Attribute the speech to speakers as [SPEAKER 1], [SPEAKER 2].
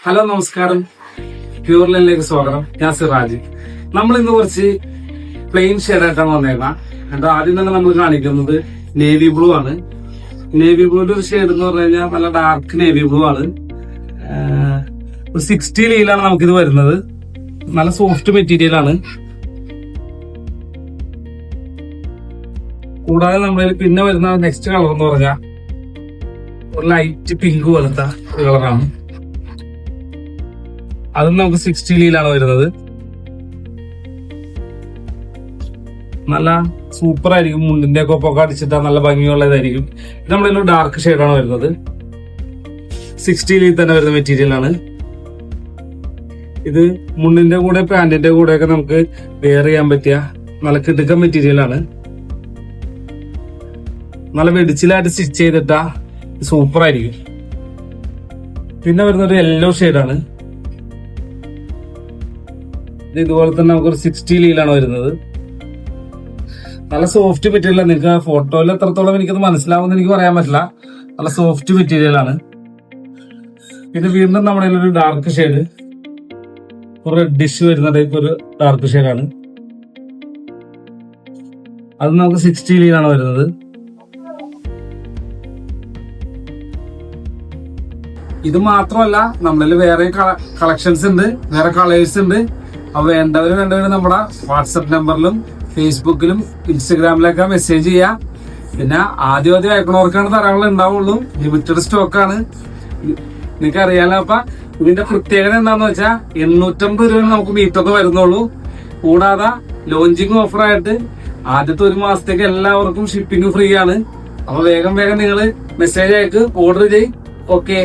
[SPEAKER 1] Hello നമസ്കാരം, pure ലൈനിലേക്ക് സ്വാഗതം. ഞാൻ സിറാജ്. നമ്മൾ ഇന്ന് കുറച്ച് പ്ലെയിൻ ഷെയ്ഡായിട്ടാണ് വന്നേക്കാം. എന്നിട്ട് ആദ്യം തന്നെ നമ്മൾ കാണിക്കുന്നത് നേവി ബ്ലൂ ആണ്. നേവി ബ്ലൂന്റെ ഒരു ഷെയ്ഡ് എന്ന് പറഞ്ഞു കഴിഞ്ഞാൽ നല്ല ഡാർക്ക് നേവി ബ്ലൂ ആണ്. ഒരു 60 ലീലാണ് നമുക്കിത് വരുന്നത്. നല്ല സോഫ്റ്റ് മെറ്റീരിയൽ ആണ്. കൂടാതെ നമ്മളിൽ പിന്നെ വരുന്ന നെക്സ്റ്റ് കളർ എന്ന് പറഞ്ഞാൽ ഒരു ലൈറ്റ് പിങ്ക് പോലത്തെ ഒരു കളറാണ്. അതും നമുക്ക് 60 ലീലാണ് വരുന്നത്. നല്ല സൂപ്പർ ആയിരിക്കും. മുണ്ടിന്റെ ഒക്കെ ഒപ്പൊക്കെ അടിച്ചിട്ടാ നല്ല ഭംഗിയുള്ളതായിരിക്കും. ഇത് നമ്മളൊരു ഡാർക്ക് ഷെയ്ഡാണ് വരുന്നത്. 60 ലീൽ തന്നെ വരുന്ന മെറ്റീരിയൽ ആണ്. ഇത് മുണ്ടിന്റെ കൂടെ പാന്റിന്റെ കൂടെ ഒക്കെ നമുക്ക് വെയർ ചെയ്യാൻ പറ്റിയ നല്ല കിടുക്കൻ മെറ്റീരിയൽ ആണ്. നല്ല വെടിച്ചിലായിട്ട് സ്റ്റിച്ച് ചെയ്തിട്ടാ സൂപ്പർ ആയിരിക്കും. പിന്നെ വരുന്ന ഒരു യെല്ലോ ഷെയ്ഡാണ്. ഇത് ഇതുപോലെ തന്നെ നമുക്കൊരു 60 ലീലാണ് വരുന്നത്. നല്ല സോഫ്റ്റ് മെറ്റീരിയൽ ആണ്. നിങ്ങൾക്ക് ഫോട്ടോയിൽ എത്രത്തോളം എനിക്കത് മനസ്സിലാവുമെന്ന് എനിക്ക് പറയാൻ പറ്റില്ല. നല്ല സോഫ്റ്റ് മെറ്റീരിയൽ ആണ്. പിന്നെ വീണ്ടും നമ്മുടെ ഒരു ഡാർക്ക് ഷെയ്ഡ്, ഒരു റെഡിഷ് വരുന്ന ടൈപ്പ് ഒരു ഡാർക്ക് ഷെയ്ഡാണ്. അത് നമുക്ക് 60 ലീലാണ് വരുന്നത്. ഇത് മാത്രമല്ല, നമ്മളിൽ വേറെ കളക്ഷൻസ് ഉണ്ട്, വേറെ കളേഴ്സ് ഉണ്ട്. അപ്പൊ വേണ്ടവര് നമ്മുടെ വാട്സപ്പ് നമ്പറിലും ഫേസ്ബുക്കിലും ഇൻസ്റ്റഗ്രാമിലൊക്കെ മെസ്സേജ് ചെയ്യാം. പിന്നെ ആദ്യം അയക്കണവർക്കാണ് തരാനുള്ള ഉണ്ടാവുള്ളൂ. ലിമിറ്റഡ് സ്റ്റോക്കാണ്, നിങ്ങൾക്ക് അറിയാലോ. അപ്പൊ ഇതിന്റെ പ്രത്യേകത എന്താന്ന് വെച്ചാൽ 850 രൂപ നമുക്ക് മീറ്ററിന് വരുന്നുള്ളൂ. കൂടാതെ ലോഞ്ചിങ് ഓഫർ ആയിട്ട് ആദ്യത്തെ 1 മാസത്തേക്ക് എല്ലാവർക്കും ഷിപ്പിംഗ് ഫ്രീ ആണ്. അപ്പൊ വേഗം നിങ്ങൾ മെസ്സേജ് അയക്ക്, ഓർഡർ ചെയ്യും. ഓക്കെ.